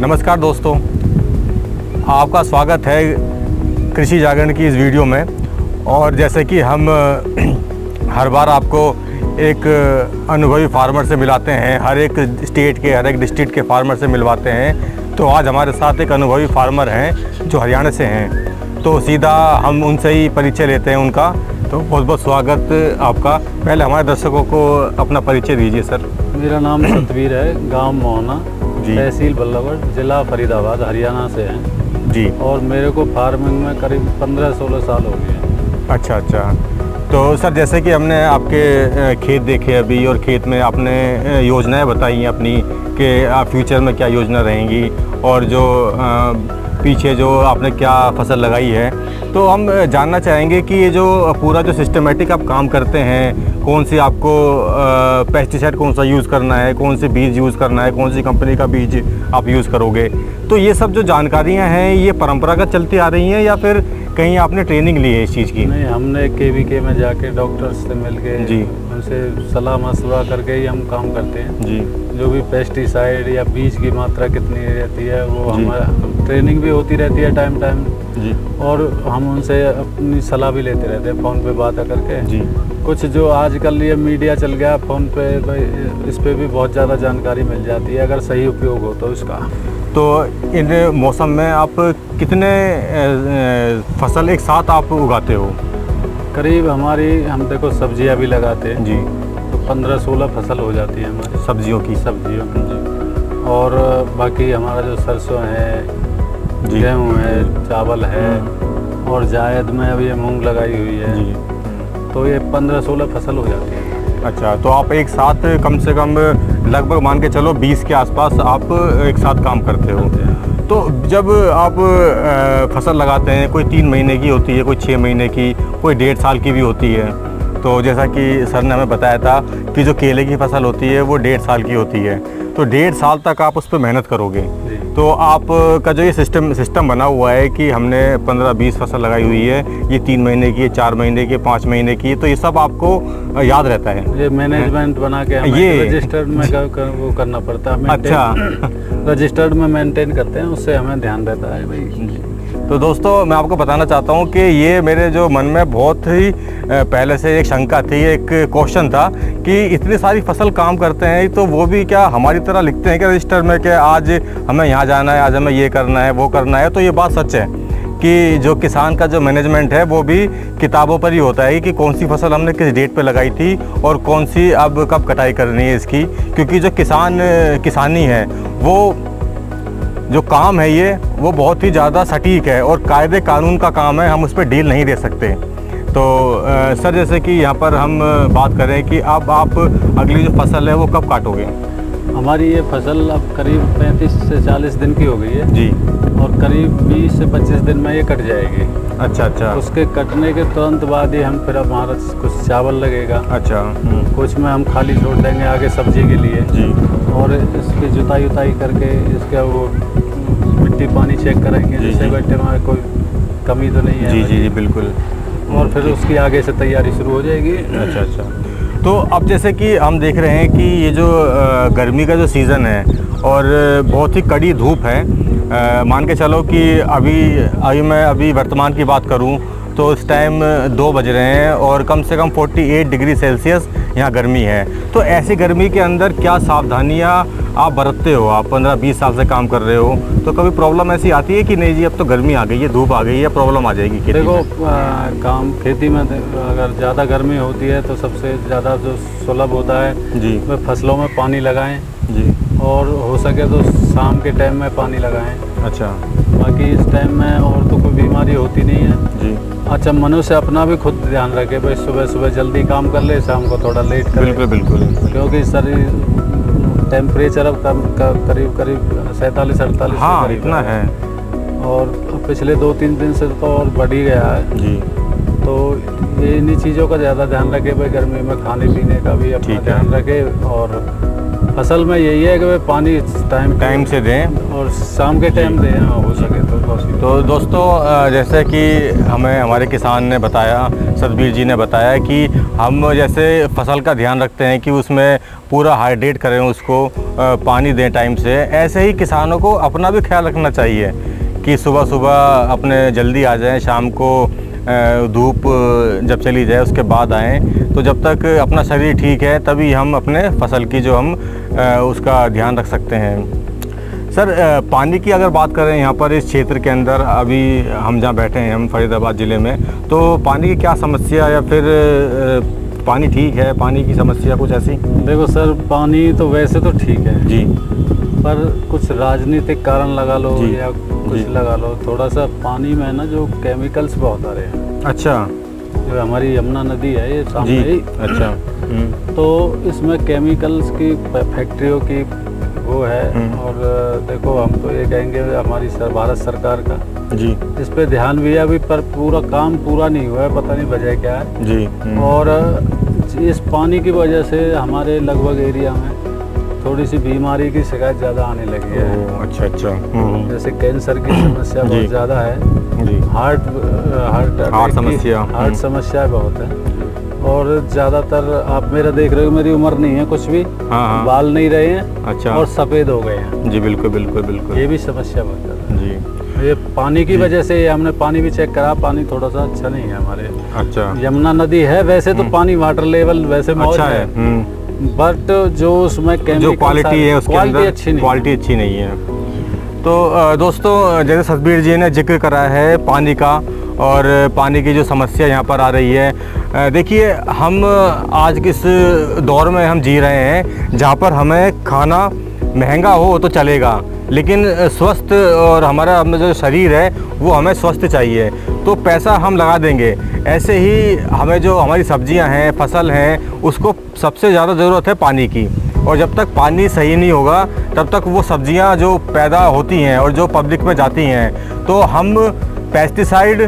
नमस्कार दोस्तों, आपका स्वागत है कृषि जागरण की इस वीडियो में। और जैसे कि हम हर बार आपको एक अनुभवी फार्मर से मिलाते हैं, हर एक स्टेट के, हर एक डिस्ट्रिक्ट के फार्मर से मिलवाते हैं, तो आज हमारे साथ एक अनुभवी फार्मर हैं जो हरियाणा से हैं। तो सीधा हम उनसे ही परिचय लेते हैं उनका। तो बहुत बहुत स्वागत आपका। पहले हमारे दर्शकों को अपना परिचय दीजिए सर। मेरा नाम सतवीर है, गांव मोहना, तहसील बल्लभगढ़, जिला फरीदाबाद, हरियाणा से हैं जी। और मेरे को फार्मिंग में करीब 15-16 साल हो गए हैं। अच्छा। तो सर जैसे कि हमने आपके खेत देखे अभी, और खेत में आपने योजनाएं बताई हैं अपनी कि फ्यूचर में क्या योजना रहेंगी, और जो पीछे जो आपने क्या फसल लगाई है, तो हम जानना चाहेंगे कि ये जो पूरा जो सिस्टमेटिक आप काम करते हैं, कौन सी आपको पेस्टिसाइड कौन सा यूज़ करना है, कौन से बीज यूज़ करना है, कौन सी कंपनी का बीज आप यूज़ करोगे, तो ये सब जो जानकारियां हैं ये परंपरागत चलती आ रही हैं या फिर कहीं आपने ट्रेनिंग ली है इस चीज़ की? नहीं, हमने KVK में जाके डॉक्टर्स से मिल के जी, उनसे सलाह मशवरा करके ही हम काम करते हैं जी। जो भी पेस्टिसाइड या बीज की मात्रा कितनी रहती है वो हमारा ट्रेनिंग भी होती रहती है टाइम जी। और हम उनसे अपनी सलाह भी लेते रहते हैं फ़ोन पे बात करके जी। कुछ जो आजकल ये मीडिया चल गया फ़ोन पे, इस पे भी बहुत ज़्यादा जानकारी मिल जाती है अगर सही उपयोग हो तो इसका। तो इन मौसम में आप कितने फसल एक साथ आप उगाते हो? करीब हम देखो सब्जियां भी लगाते हैं जी, तो 15-16 फसल हो जाती है हमारी सब्जियों की जी। और बाकी हमारा जो सरसों है, जी, गेहूँ है, चावल है और जायद में अभी ये मूंग लगाई हुई है जी। तो ये 15-16 फसल हो जाती है। अच्छा, तो आप एक साथ कम से कम लगभग मान के चलो 20 के आसपास आप एक साथ काम करते हो। तो जब आप फसल लगाते हैं, कोई 3 महीने की होती है, कोई 6 महीने की, कोई 1.5 साल की भी होती है। तो जैसा कि सर ने हमें बताया था कि जो केले की फसल होती है वो 1.5 साल की होती है, तो 1.5 साल तक आप उस पर मेहनत करोगे। तो आपका जो ये सिस्टम बना हुआ है कि हमने 15-20 फसल लगाई हुई है, ये 3 महीने की, 4 महीने की, 5 महीने की, तो ये सब आपको याद रहता है? ये मैनेजमेंट बना के हमें रजिस्टर्ड में वो करना पड़ता है। अच्छा। रजिस्टर्ड में मेंटेन करते हैं, उससे हमें ध्यान रहता है भाई। तो दोस्तों मैं आपको बताना चाहता हूँ कि ये मेरे जो मन में बहुत ही पहले से एक शंका थी, एक क्वेश्चन था कि इतनी सारी फसल काम करते हैं तो वो भी क्या हमारी तरह लिखते हैं कि रजिस्टर में कि आज हमें यहाँ जाना है, आज हमें ये करना है, वो करना है? तो ये बात सच है कि जो किसान का जो मैनेजमेंट है वो भी किताबों पर ही होता है कि कौन सी फसल हमने किस डेट पे लगाई थी और कौन सी अब कब कटाई करनी है इसकी। क्योंकि जो किसानी है वो जो काम है ये वो बहुत ही ज़्यादा सटीक है और कायदे कानून का काम है, हम उस पर डील नहीं दे सकते। तो सर जैसे कि यहाँ पर हम बात करें कि अब आप अगली जो फसल है वो कब काटोगे? हमारी ये फसल अब करीब 35 से 40 दिन की हो गई है जी, और करीब 20 से 25 दिन में ये कट जाएगी। अच्छा। उसके कटने के तुरंत बाद ही हम फिर हमारा कुछ चावल लगेगा। अच्छा। कुछ में हम खाली छोड़ देंगे आगे सब्जी के लिए जी। और इसकी जुताई करके इसका वो मिट्टी पानी चेक करेंगे जिससे बैठे में कोई कमी तो नहीं है। जी, बिल्कुल। और फिर उसकी आगे से तैयारी शुरू हो जाएगी। अच्छा। तो अब जैसे कि हम देख रहे हैं कि ये जो गर्मी का जो सीज़न है और बहुत ही कड़ी धूप है, मान के चलो कि अभी मैं वर्तमान की बात करूं तो इस टाइम 2 बज रहे हैं और कम से कम 48 डिग्री सेल्सियस यहाँ गर्मी है। तो ऐसी गर्मी के अंदर क्या सावधानियाँ आप बरतते हो? आप 15-20 साल से काम कर रहे हो, तो कभी प्रॉब्लम ऐसी आती है कि नहीं जी अब तो गर्मी आ गई है, धूप आ गई है, प्रॉब्लम आ जाएगी खेती देखो में? काम खेती में अगर ज़्यादा गर्मी होती है तो सबसे ज़्यादा जो सुलभ होता है जी, वह फसलों में पानी लगाएं जी, और हो सके तो शाम के टाइम में पानी लगाएं। अच्छा। बाकी इस टाइम में और तो कोई बीमारी होती नहीं है जी। अच्छा, मनुष्य अपना भी खुद ध्यान रखे भाई, सुबह जल्दी काम कर ले, शाम को थोड़ा लेट करे। बिल्कुल। क्योंकि शरीर टेम्परेचर अब करीब 47-48 हाँ, इतना है। और पिछले 2-3 दिन से तो और बढ़ ही गया है जी। तो ये इन्हीं चीज़ों का ज़्यादा ध्यान रखे भाई, गर्मी में खाने पीने का भी अपना ध्यान रखे और फसल में यही है कि भाई पानी टाइम से दें और शाम के टाइम दें, हो सके तो दोस्तों जैसे कि हमें हमारे किसान ने बताया, सतबीर जी ने बताया कि हम जैसे फसल का ध्यान रखते हैं कि उसमें पूरा हाइड्रेट करें, उसको पानी दें टाइम से, ऐसे ही किसानों को अपना भी ख्याल रखना चाहिए कि सुबह सुबह अपने जल्दी आ जाएं, शाम को धूप जब चली जाए उसके बाद आएँ। तो जब तक अपना शरीर ठीक है तभी हम अपने फसल की जो हम उसका ध्यान रख सकते हैं। सर पानी की अगर बात करें यहाँ पर इस क्षेत्र के अंदर, अभी हम जहाँ बैठे हैं हम फरीदाबाद ज़िले में, तो पानी की क्या समस्या या फिर पानी ठीक है, पानी की समस्या कुछ ऐसी? देखो सर, पानी तो वैसे तो ठीक है जी, पर कुछ राजनीतिक कारण लगा लो या कुछ लगा लो, थोड़ा सा पानी में ना जो केमिकल्स बहुत आ रहे हैं। अच्छा। जो हमारी यमुना नदी है ये सामने ही, अच्छा। तो इसमें केमिकल्स की फैक्ट्रियों की वो है। और देखो हम तो ये कहेंगे हमारी भारत सरकार का जी इस पे ध्यान भी है अभी, पर पूरा काम पूरा नहीं हुआ है, पता नहीं वजह क्या है जी। और इस पानी की वजह से हमारे लगभग एरिया में थोड़ी सी बीमारी की शिकायत ज़्यादा आने लगी है। अच्छा अच्छा। जैसे कैंसर की समस्या बहुत ज़्यादा है जी, हार्ट समस्या बहुत है। और ज़्यादातर आप मेरा देख रहे हो, मेरी उम्र नहीं है कुछ भी, बाल नहीं रहे हैं। अच्छा। और सफ़ेद हो गए हैं जी। बिल्कुल बिल्कुल बिल्कुल, ये भी समस्या बहुत ज़्यादा है जी। ये पानी की वजह से, हमने पानी भी चेक करा, पानी थोड़ा सा अच्छा नहीं है हमारे। अच्छा। यमुना नदी है वैसे तो पानी वाटर लेवल वैसे मौज है, बट जो उसमें जो क्वालिटी है उसकी क्वालिटी अच्छी नहीं है। तो दोस्तों जैसे सतबीर जी ने जिक्र करा है पानी का और पानी की जो समस्या यहाँ पर आ रही है, देखिए हम आज के इस दौर में हम जी रहे हैं जहाँ पर हमें खाना महंगा हो तो चलेगा, लेकिन स्वस्थ और हमारा जो शरीर है वो हमें स्वस्थ चाहिए, तो पैसा हम लगा देंगे। ऐसे ही हमें जो हमारी सब्जियां हैं, फसल हैं, उसको सबसे ज़्यादा ज़रूरत है पानी की, और जब तक पानी सही नहीं होगा तब तक वो सब्जियां जो पैदा होती हैं और जो पब्लिक में जाती हैं, तो हम पेस्टिसाइड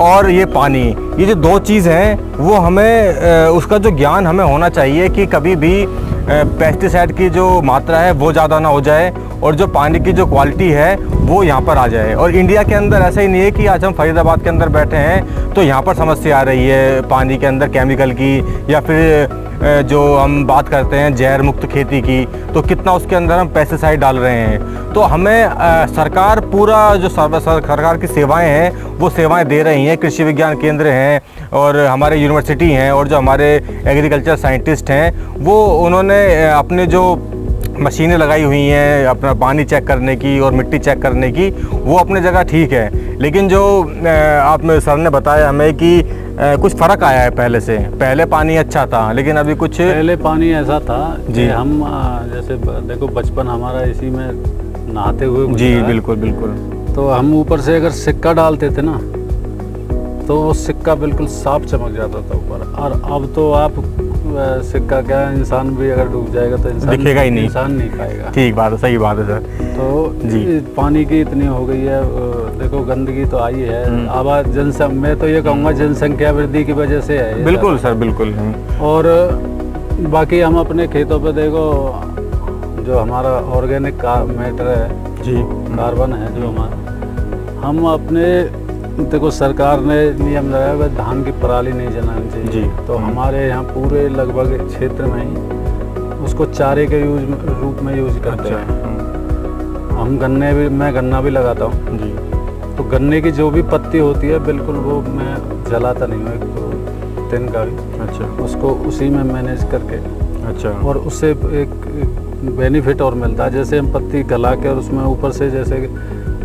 और ये पानी, ये जो दो चीज़ हैं वो हमें उसका जो ज्ञान हमें होना चाहिए कि कभी भी पेस्टिसाइड की जो मात्रा है वो ज़्यादा ना हो जाए और जो पानी की जो क्वालिटी है वो यहाँ पर आ जाए। और इंडिया के अंदर ऐसा ही नहीं है कि आज हम फरीदाबाद के अंदर बैठे हैं तो यहाँ पर समस्या आ रही है पानी के अंदर केमिकल की, या फिर जो हम बात करते हैं जहर मुक्त खेती की, तो कितना उसके अंदर हम पेस्टिसाइड डाल रहे हैं। तो हमें सरकार पूरा जो सरकार की सेवाएं हैं वो सेवाएं दे रही हैं, कृषि विज्ञान केंद्र हैं और हमारे यूनिवर्सिटी हैं और जो हमारे एग्रीकल्चर साइंटिस्ट हैं वो उन्होंने अपने जो मशीनें लगाई हुई हैं अपना पानी चेक करने की और मिट्टी चेक करने की, वो अपने जगह ठीक है। लेकिन जो आप सर ने बताया हमें कि कुछ फ़र्क आया है पहले से, पहले पानी अच्छा था लेकिन अभी कुछ, पहले पानी ऐसा था जी, हम जैसे देखो बचपन हमारा इसी में नहाते हुए जी बिल्कुल बिल्कुल, तो हम ऊपर से अगर सिक्का डालते थे ना तो वो सिक्का बिल्कुल साफ चमक जाता था ऊपर, और अब तो आप सिक्का क्या, इंसान भी अगर डूब जाएगा तो इंसान दिखेगा ही नहीं, इंसान नहीं पाएगा। ठीक बात है, सही बात है सर। तो जी पानी की इतनी हो गई है, देखो गंदगी तो आई है, आबाद जनसंख्या, मैं तो ये कहूँगा जनसंख्या वृद्धि की वजह से है। बिल्कुल सर बिल्कुल। और बाकी हम अपने खेतों पे देखो जो हमारा ऑर्गेनिक मैटर है जी, कार्बन है जो हमारा, हम अपने देखो सरकार ने नियम लगाया है धान की पराली नहीं जलानी चाहिए जी, तो हमारे यहाँ पूरे लगभग क्षेत्र में ही उसको चारे के रूप में यूज करते हैं। हम मैं गन्ना भी लगाता हूँ जी, तो गन्ने की जो भी पत्ती होती है बिल्कुल वो मैं जलाता नहीं हूँ, तो दिन का भी अच्छा उसको उसी में मैनेज करके अच्छा, और उससे एक बेनिफिट और मिलता है। जैसे हम पत्ती गला के और उसमें ऊपर से जैसे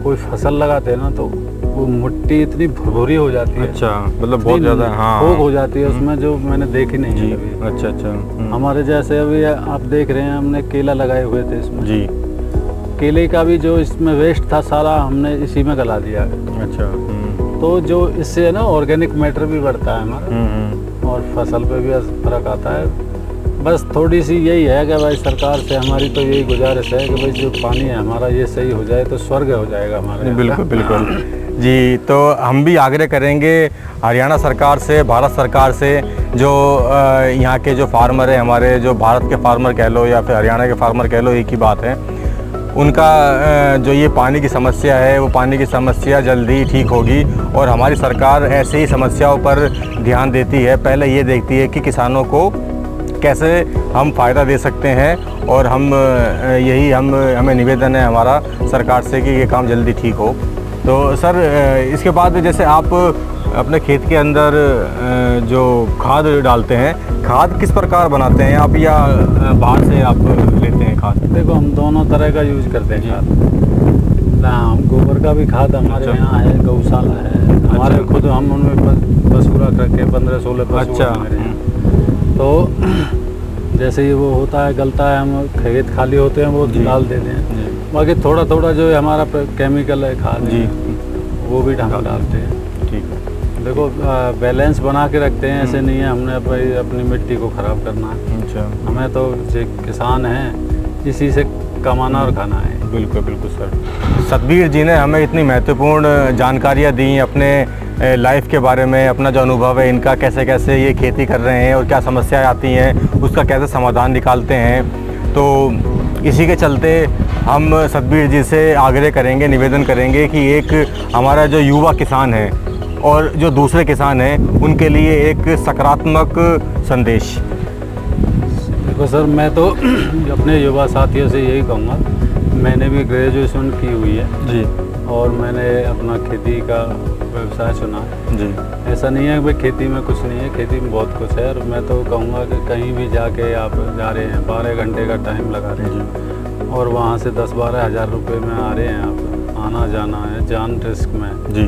कोई फसल लगाते हैं ना तो वो मिट्टी इतनी भुरभुरी हो जाती है, अच्छा मतलब बहुत ज़्यादा हाँ हो जाती है उसमें, जो मैंने देखी नहीं है अभी। अच्छा अच्छा। हमारे जैसे अभी आप देख रहे हैं हमने केला लगाए हुए थे इसमें जी, केले का भी जो इसमें वेस्ट था सारा हमने इसी में गला दिया। अच्छा। तो जो इससे है ना ऑर्गेनिक मैटर भी बढ़ता है हमारा और फसल पे भी फर्क आता है। बस थोड़ी सी यही है कि भाई सरकार से हमारी तो यही गुजारिश है कि भाई जो पानी है हमारा ये सही हो जाए तो स्वर्ग हो जाएगा हमारे। बिल्कुल बिल्कुल। जी, तो हम भी आग्रह करेंगे हरियाणा सरकार से, भारत सरकार से, जो यहाँ के जो फार्मर हैं, हमारे जो भारत के फार्मर कह लो या फिर हरियाणा के फार्मर कह लो, एक ही बात है, उनका जो ये पानी की समस्या है वो पानी की समस्या जल्दी ठीक होगी। और हमारी सरकार ऐसे ही समस्याओं पर ध्यान देती है, पहले ये देखती है कि किसानों को कैसे हम फ़ायदा दे सकते हैं, और हमें निवेदन है हमारा सरकार से कि ये काम जल्दी ठीक हो। तो सर इसके बाद जैसे आप अपने खेत के अंदर जो खाद डालते हैं, खाद किस प्रकार बनाते हैं आप, या बाहर से आप लेते हैं खाद? देखो हम दोनों तरह का यूज करते हैं खाद ना, गोबर का भी खाद हमारे यहाँ है, गौशाला है हमारे, खुद हम उनमें पशु रख रखे 15-16 पशु। अच्छा। तो जैसे ही वो होता है, गलता है, हम खेत खाली होते हैं वो डाल देते हैं। बाकी थोड़ा थोड़ा जो है हमारा केमिकल है खाद जी, वो भी हम डालते हैं। ठीक है। देखो बैलेंस बना के रखते हैं, ऐसे नहीं है हमने अपनी मिट्टी को ख़राब करना है। अच्छा। हमें तो जो किसान हैं इसी से कमाना और खाना है। बिल्कुल बिल्कुल सर। सतबीर जी ने हमें इतनी महत्वपूर्ण जानकारियाँ दी अपने लाइफ के बारे में, अपना जो अनुभव है इनका, कैसे कैसे ये खेती कर रहे हैं और क्या समस्याएं आती हैं उसका कैसे समाधान निकालते हैं। तो इसी के चलते हम सतबीर जी से आग्रह करेंगे, निवेदन करेंगे कि एक हमारा जो युवा किसान है और जो दूसरे किसान हैं उनके लिए एक सकारात्मक संदेश। देखो सर, मैं तो अपने युवा साथियों से यही कहूँगा, मैंने भी ग्रेजुएशन की हुई है जी, और मैंने अपना खेती का व्यवसाय चुना जी। ऐसा नहीं है कि खेती में कुछ नहीं है, खेती में बहुत कुछ है। और मैं तो कहूँगा कि कहीं भी जाके आप जा रहे हैं, 12 घंटे का टाइम लगा रहे हैं और वहाँ से 10-12 हज़ार रुपये में आ रहे हैं, आप आना जाना है, जान रिस्क में जी।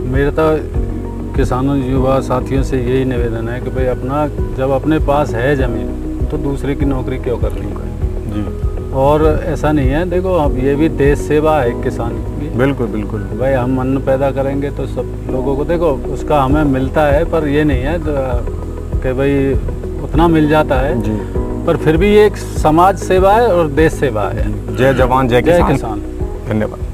मेरा तो किसानों युवा साथियों से यही निवेदन है कि भाई अपना जब अपने पास है ज़मीन तो दूसरे की नौकरी क्यों करनी है जी। और ऐसा नहीं है, देखो अब ये भी देश सेवा है किसान की। बिल्कुल बिल्कुल भाई हम अन्न पैदा करेंगे तो सब लोगों को देखो उसका हमें मिलता है, पर ये नहीं है कि भाई उतना मिल जाता है जी, पर फिर भी ये एक समाज सेवा है और देश सेवा है। जय जवान जय किसान। किसान। धन्यवाद।